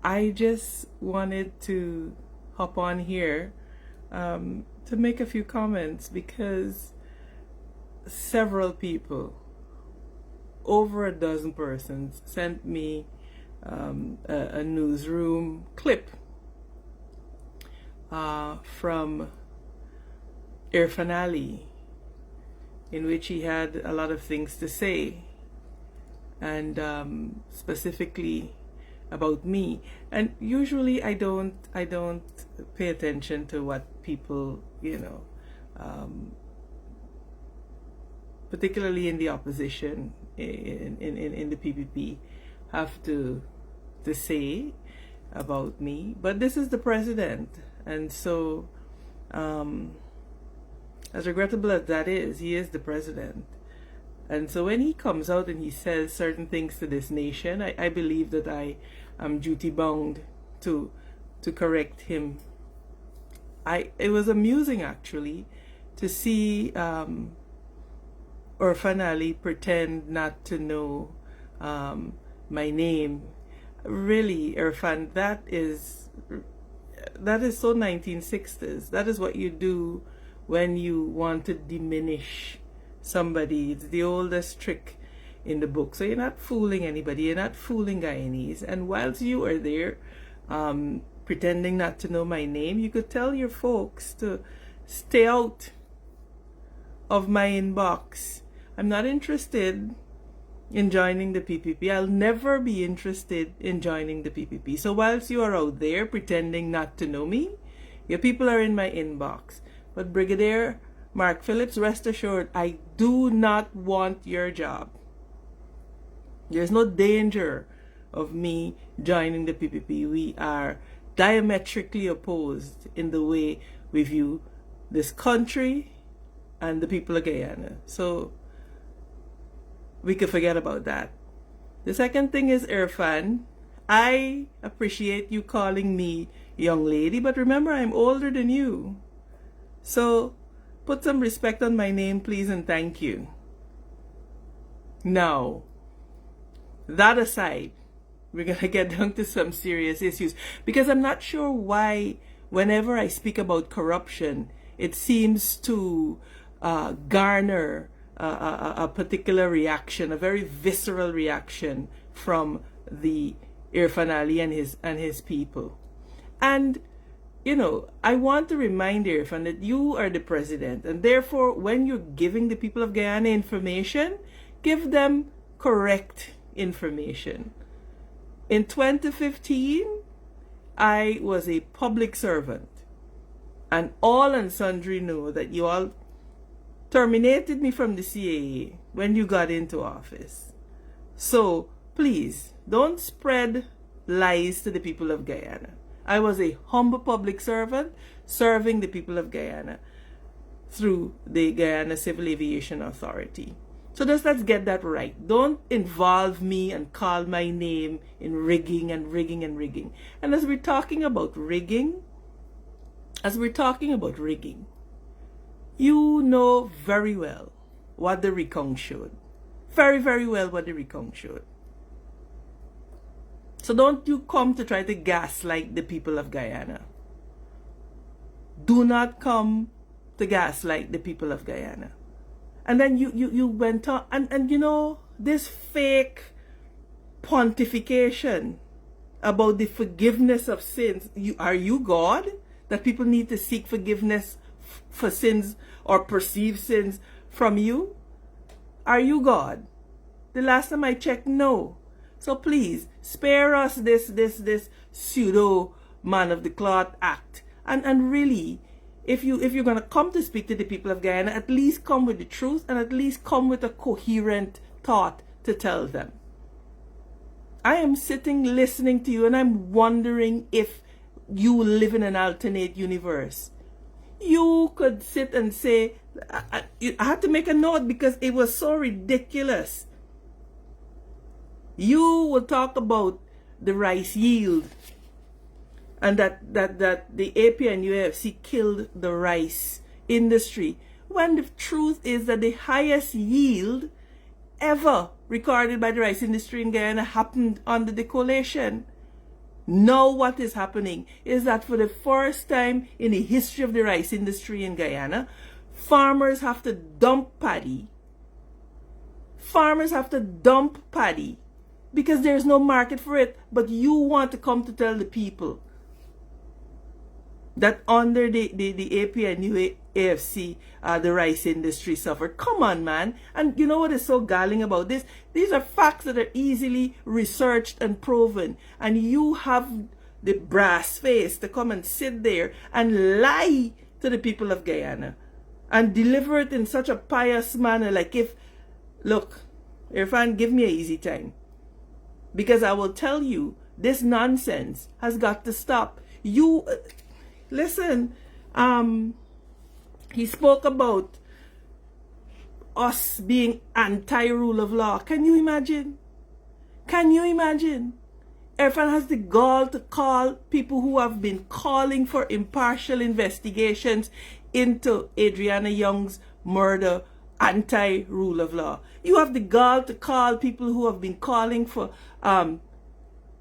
I just wanted to hop on here to make a few comments because several people, over a dozen persons, sent me a newsroom clip from Irfaan Ali, in which he had a lot of things to say, and specifically about me. And usually I don't pay attention to what people, particularly in the opposition, in the PPP, have to say about me. But this is the president, and so as regrettable as that is, he is the president. And so when he comes out and he says certain things to this nation, I believe that I am duty bound to correct him. It was amusing actually to see Irfaan Ali pretend not to know my name. Really, Irfaan, that is so 1960s. That is what you do when you want to diminish somebody. It's the oldest trick in the book. So you're not fooling anybody. You're not fooling Guyanese. And whilst you are there pretending not to know my name, you could tell your folks to stay out of my inbox. I'm not interested in joining the PPP. I'll never be interested in joining the PPP. So whilst you are out there pretending not to know me, your people are in my inbox. But Brigadier Mark Phillips, rest assured, I do not want your job. There's no danger of me joining the PPP. We are diametrically opposed in the way we view this country and the people of Guyana. So we could forget about that. The second thing is, Irfaan, I appreciate you calling me young lady, but remember, I'm older than you. So put some respect on my name, please, and thank you. Now, that aside, we're going to get down to some serious issues, because I'm not sure why whenever I speak about corruption, it seems to garner a particular reaction, a very visceral reaction from the Irfaan Ali and his people. And I want to remind Irfaan that you are the president, and therefore when you're giving the people of Guyana information, give them correct information. In 2015, I was a public servant, and all and sundry know that you all terminated me from the CAA when you got into office. So please don't spread lies to the people of Guyana. I was a humble public servant serving the people of Guyana through the Guyana Civil Aviation Authority. So let's get that right. Don't involve me and call my name in rigging and rigging and rigging. And as we're talking about rigging, you know very well what the 𝐒𝐫𝐿 showed. Very, very well what the 𝐒𝐫𝐿 showed. So don't you come to try to gaslight the people of Guyana. Do not come to gaslight the people of Guyana. And then you went on, and this fake pontification about the forgiveness of sins. Are you God? That people need to seek forgiveness for sins or perceived sins from you? Are you God? The last time I checked, no. So please spare us this pseudo man of the cloth act. And really, if you're gonna come to speak to the people of Guyana, at least come with the truth, and at least come with a coherent thought to tell them. I am sitting listening to you, and I'm wondering if you live in an alternate universe. You could sit and say, I had to make a note because it was so ridiculous. You will talk about the rice yield, and that the AP and UFC killed the rice industry, when the truth is that the highest yield ever recorded by the rice industry in Guyana happened under the coalition. Now what is happening is that for the first time in the history of the rice industry in Guyana, farmers have to dump paddy. Farmers have to dump paddy because there's no market for it. But you want to come to tell the people that under the AP and new AFC, the rice industry suffered. Come on, man. And you know what is so galling about this? These are facts that are easily researched and proven. And you have the brass face to come and sit there and lie to the people of Guyana and deliver it in such a pious manner. Like if, look, Irfaan, give me an easy time. Because I will tell you, this nonsense has got to stop. You... Listen, he spoke about us being anti-rule of law. Can you imagine? Can you imagine? Irfaan has the gall to call people who have been calling for impartial investigations into Adriana Young's murder anti-rule of law. You have the gall to call people who have been calling for an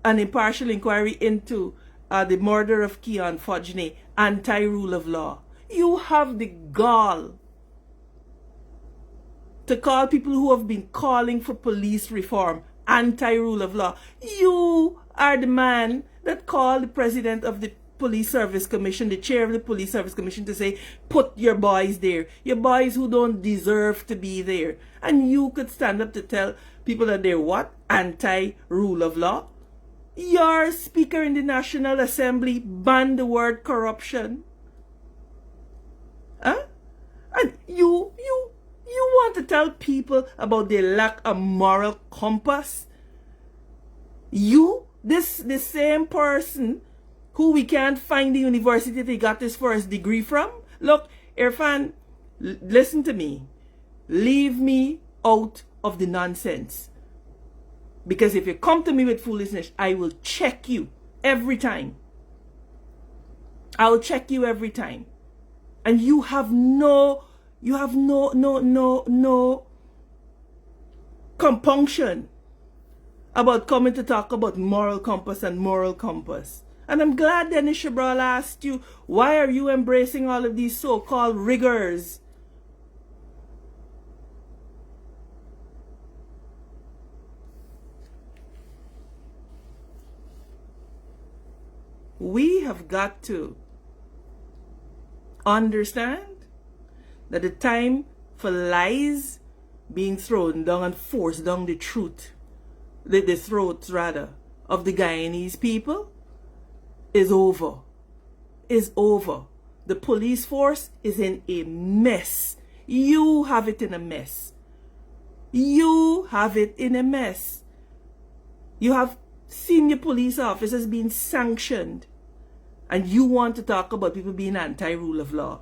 impartial inquiry into the murder of 𝐾𝐲 anti-rule of law. You have the gall to call people who have been calling for police reform anti-rule of law. You are the man that called the president of the Police Service Commission, the chair of the Police Service Commission, to say, put your boys there. Your boys who don't deserve to be there. And you could stand up to tell people that they're what? Anti-rule of law? Your speaker in the National Assembly banned the word corruption. Huh? And you want to tell people about their lack of moral compass? You, the same person who we can't find the university that he got his first degree from? Look, Irfaan, listen to me. Leave me out of the nonsense. Because if you come to me with foolishness, I will check you every time. I will check you every time. And you have no compunction about coming to talk about moral compass and moral compass. And I'm glad Dennis Shabral asked you, why are you embracing all of these so-called rigors? We have got to understand that the time for lies being thrown down and forced down the truth, the throats rather, of the Guyanese people is over. Is over. The police force is in a mess. You have it in a mess. You have it in a mess. You have senior police officers being sanctioned. And you want to talk about people being anti-rule of law.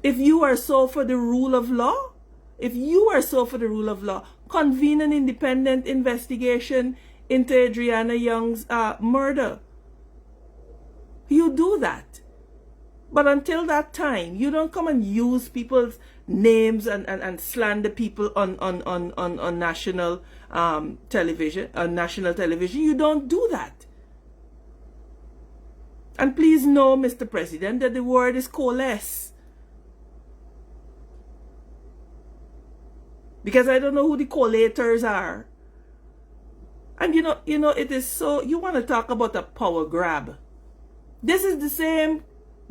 If you are so for the rule of law, convene an independent investigation into Adriana Young's murder. You do that. But until that time, you don't come and use people's names and slander people on national television. On national television, you don't do that. And please know, Mr. President, that the word is coalesce. Because I don't know who the collators are. And you know, it is so, you want to talk about a power grab. This is the same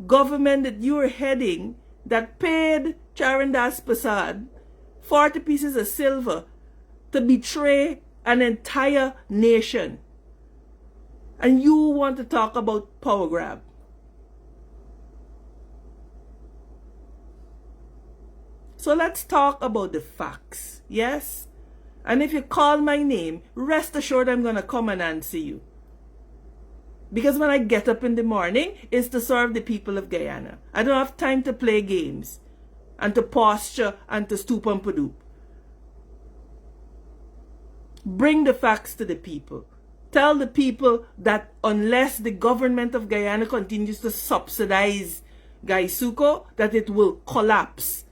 government that you are heading that paid Charandas Prasad 40 pieces of silver to betray an entire nation. And you want to talk about power grab. So let's talk about the facts, yes? And if you call my name, rest assured I'm going to come and answer you. Because when I get up in the morning, it's to serve the people of Guyana. I don't have time to play games and to posture and to stoop and padoop. Bring the facts to the people. Tell the people that unless the government of Guyana continues to subsidize 𝐾𝐲, that it will collapse.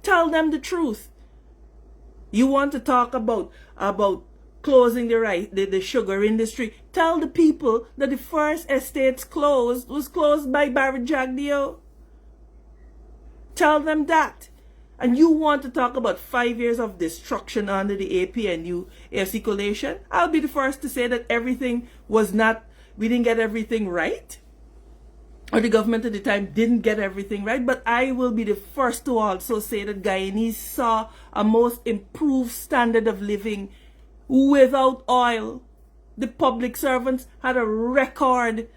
Tell them the truth. You want to talk about closing the sugar industry. Tell the people that the first estates was closed by 𝐷𝐵𝐻𝐺. Tell them that. And you want to talk about 5 years of destruction under the APNU AFC coalition? I'll be the first to say that we didn't get everything right. Or the government at the time didn't get everything right. But I will be the first to also say that Guyanese saw a most improved standard of living without oil. The public servants had a record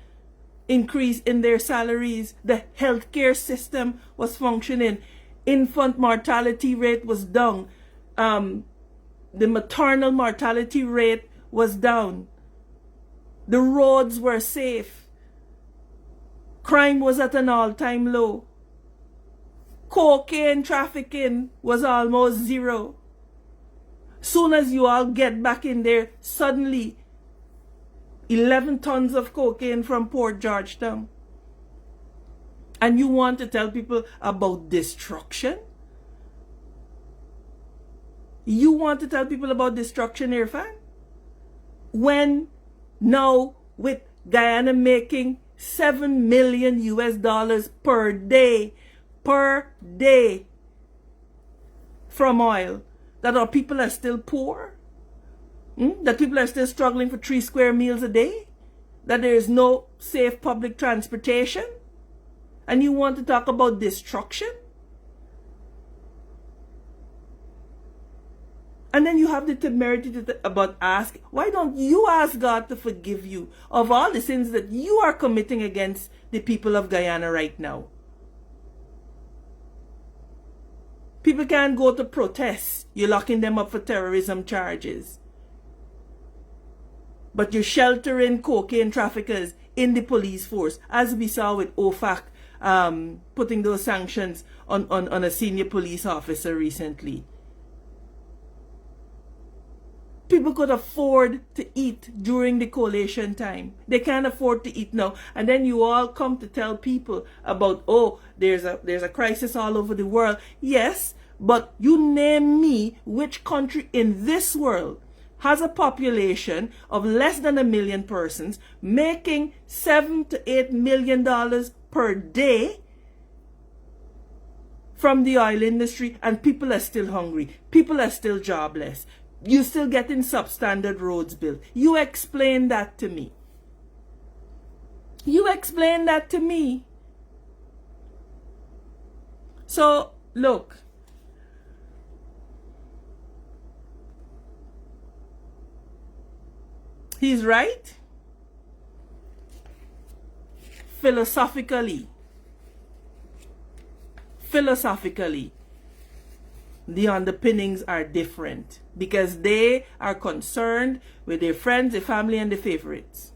increase in their salaries. The healthcare system was functioning. Infant mortality rate was down. The maternal mortality rate was down. The roads were safe. Crime was at an all-time low. Cocaine trafficking was almost zero. Soon as you all get back in there, suddenly 11 tons of cocaine from Port Georgetown. And you want to tell people about destruction? You want to tell people about destruction, Irfan? When now with Guyana making $7 million per day from oil, that our people are still poor? That people are still struggling for 3 square meals a day? That there is no safe public transportation? And you want to talk about destruction? And then you have the temerity to ask, why don't you ask God to forgive you of all the sins that you are committing against the people of Guyana right now? People can't go to protest. You're locking them up for terrorism charges. But you're sheltering cocaine traffickers in the police force, as we saw with OFAC putting those sanctions on a senior police officer recently. People could afford to eat during the coalition time. They can't afford to eat now. And then you all come to tell people about, oh, there's a crisis all over the world. Yes, but you name me which country in this world has a population of less than 1 million persons making $7 to $8 million per day from the oil industry, and people are still hungry. People are still jobless. You're still getting substandard roads built. You explain that to me. You explain that to me. So, look. He's right. Philosophically, the underpinnings are different because they are concerned with their friends, their family, and their favorites.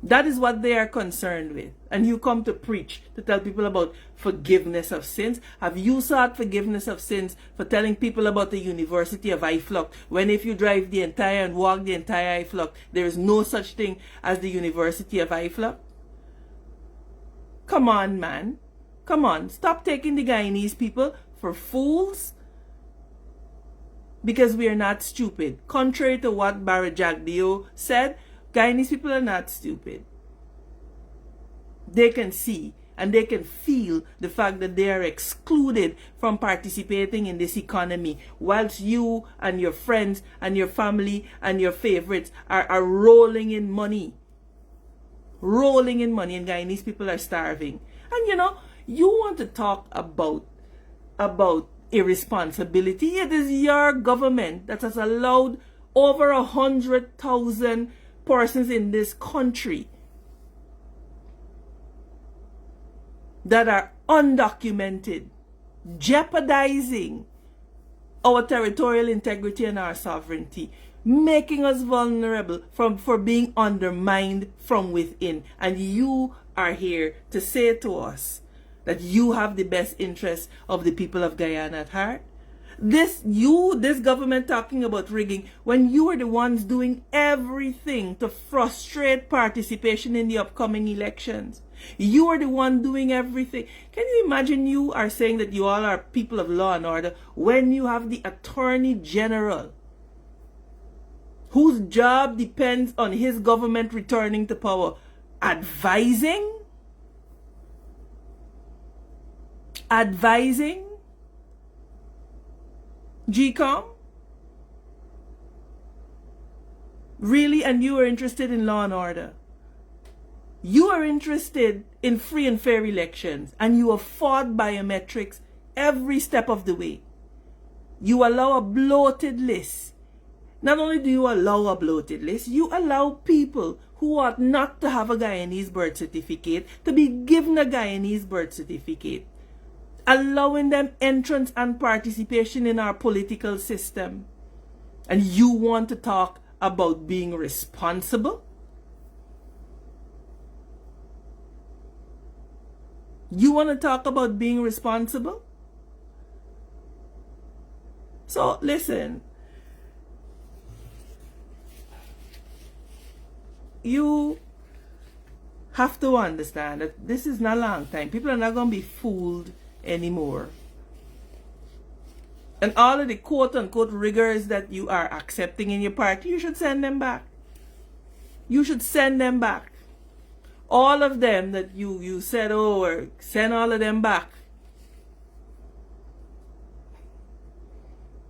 That is what they are concerned with. And you come to preach, to tell people about forgiveness of sins. Have you sought forgiveness of sins for telling people about the University of 𝐼𝐺, when if you drive the entire and walk the entire 𝐼𝐺, there is no such thing as the University of 𝐼𝐺? Come on, man. Come on. Stop taking the Guyanese people for fools. Because we are not stupid. Contrary to what 𝐷𝐵𝐻𝐺 said, Guyanese people are not stupid. They can see and they can feel the fact that they are excluded from participating in this economy, whilst you and your friends and your family and your favorites are rolling in money. Rolling in money, and Guyanese people are starving. And you know, you want to talk about irresponsibility. It is your government that has allowed over 100,000 persons in this country that are undocumented, jeopardizing our territorial integrity and our sovereignty, making us vulnerable for being undermined from within. And you are here to say to us that you have the best interests of the people of Guyana at heart? This government talking about rigging when you are the ones doing everything to frustrate participation in the upcoming elections. You are the one doing everything. Can you imagine you are saying that you all are people of law and order when you have the Attorney General whose job depends on his government returning to power, advising 𝐾𝐬𝐿? Really? And you are interested in law and order? You are interested in free and fair elections, and you have fought biometrics every step of the way. You allow a bloated list. Not only do you allow a bloated list, you allow people who ought not to have a Guyanese birth certificate to be given a Guyanese birth certificate, allowing them entrance and participation in our political system. And you want to talk about being responsible? You want to talk about being responsible? So listen, you have to understand that this is not a long time. People are not going to be fooled anymore. And all of the quote-unquote rigors that you are accepting in your party, you should send them back. You should send them back. All of them that you said, oh, send all of them back.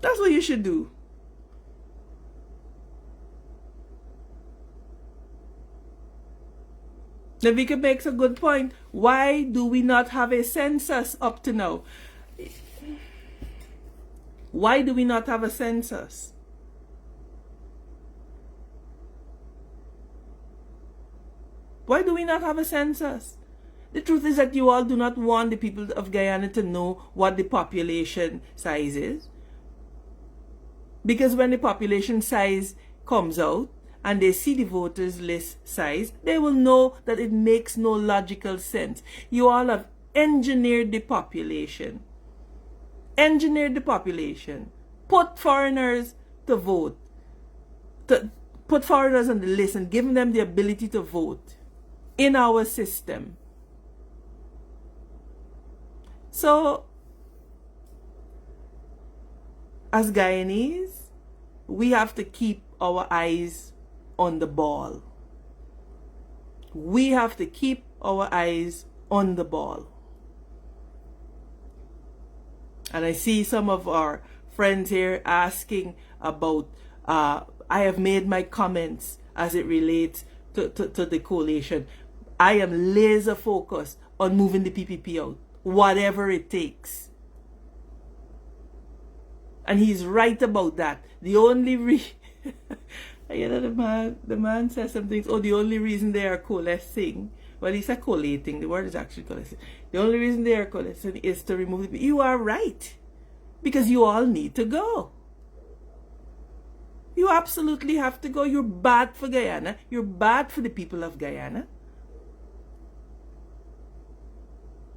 That's what you should do. 𝐷𝐐𝐬𝐿 makes a good point. Why do we not have a census up to now? Why do we not have a census? Why do we not have a census? The truth is that you all do not want the people of Guyana to know what the population size is. Because when the population size comes out and they see the voters list size, they will know that it makes no logical sense. You all have engineered the population. Engineered the population. Put foreigners to vote. Put foreigners on the list and give them the ability to vote in our system. So, as Guyanese, we have to keep our eyes on the ball. We have to keep our eyes on the ball. And I see some of our friends here asking about, I have made my comments as it relates to the coalition. I am laser focused on moving the PPP out, whatever it takes. And he's right about that. The only you know, the man says some things. Oh, the only reason they are coalescing, well, he said collating. The word is actually coalescing. The only reason they are coalescing is to remove the. You are right, because you all need to go. You absolutely have to go. You're bad for Guyana. You're bad for the people of Guyana.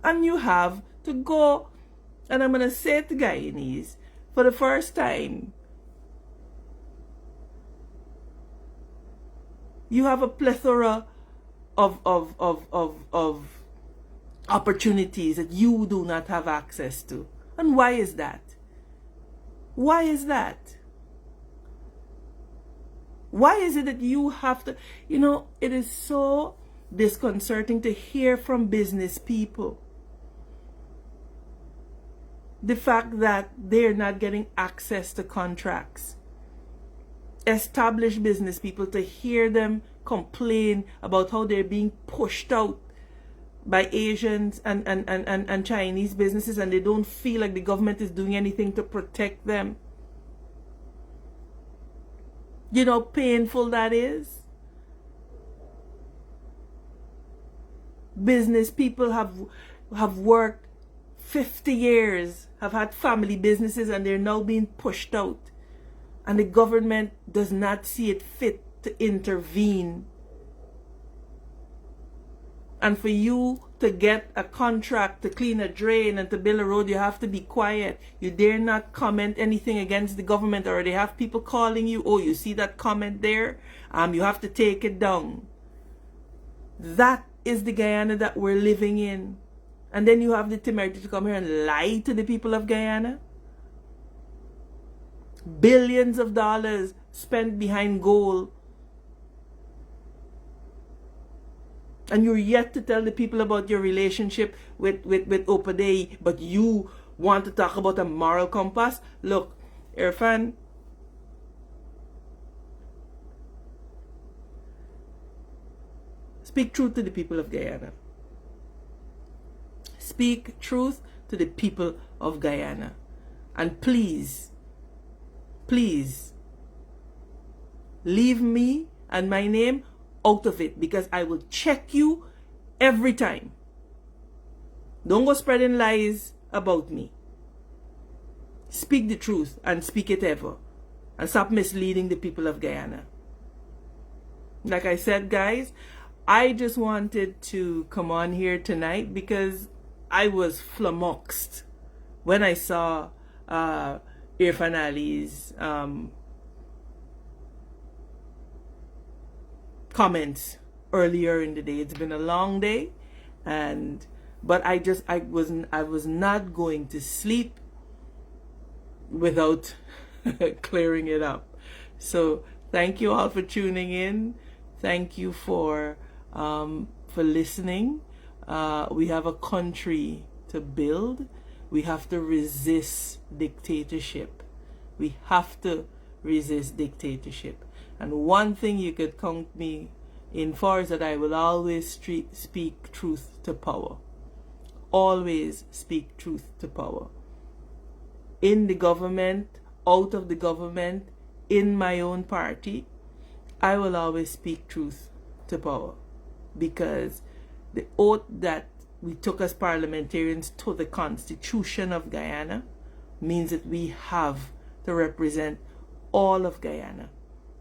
And you have to go. And I'm going to say to Guyanese, for the first time, you have a plethora of opportunities that you do not have access to. And why is that? Why is that? Why is it that you have to, you know, it is so disconcerting to hear from business people the fact that they're not getting access to contracts. Established business people, to hear them complain about how they're being pushed out by Asians and Chinese businesses, and they don't feel like the government is doing anything to protect them. You know how painful that is? Business people have worked 50 years, have had family businesses, and they're now being pushed out. And the government does not see it fit to intervene. And for you to get a contract to clean a drain and to build a road, you have to be quiet. You dare not comment anything against the government, or they have people calling you, oh, you see that comment there? You have to take it down. That is the Guyana that we're living in? And then you have the temerity to come here and lie to the people of Guyana? Billions of dollars spent behind gold. And you're yet to tell the people about your relationship with 𝐷𝐸, but you want to talk about a moral compass? Look, Irfaan, speak truth to the people of Guyana. Speak truth to the people of Guyana. And please, please, leave me and my name out of it, because I will check you every time. Don't go spreading lies about me. Speak the truth and speak it ever. And stop misleading the people of Guyana. Like I said, guys, I just wanted to come on here tonight because I was flummoxed when I saw Irfaan Ali's comments earlier in the day. It's been a long day, but I was not going to sleep without clearing it up. So thank you all for tuning in. Thank you for listening. We have a country to build. We have to resist dictatorship. We have to resist dictatorship. And one thing you could count me in for is that I will always speak truth to power. Always speak truth to power. In the government, out of the government, in my own party, I will always speak truth to power. Because the oath that we took as parliamentarians to the Constitution of Guyana means that we have to represent all of Guyana,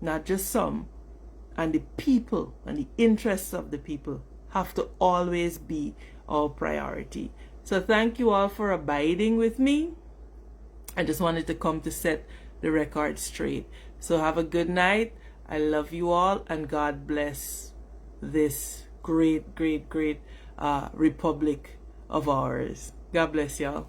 not just some. And the people and the interests of the people have to always be our priority. So thank you all for abiding with me. I just wanted to come to set the record straight. So have a good night. I love you all, and God bless this great, great, great republic of ours. God bless y'all.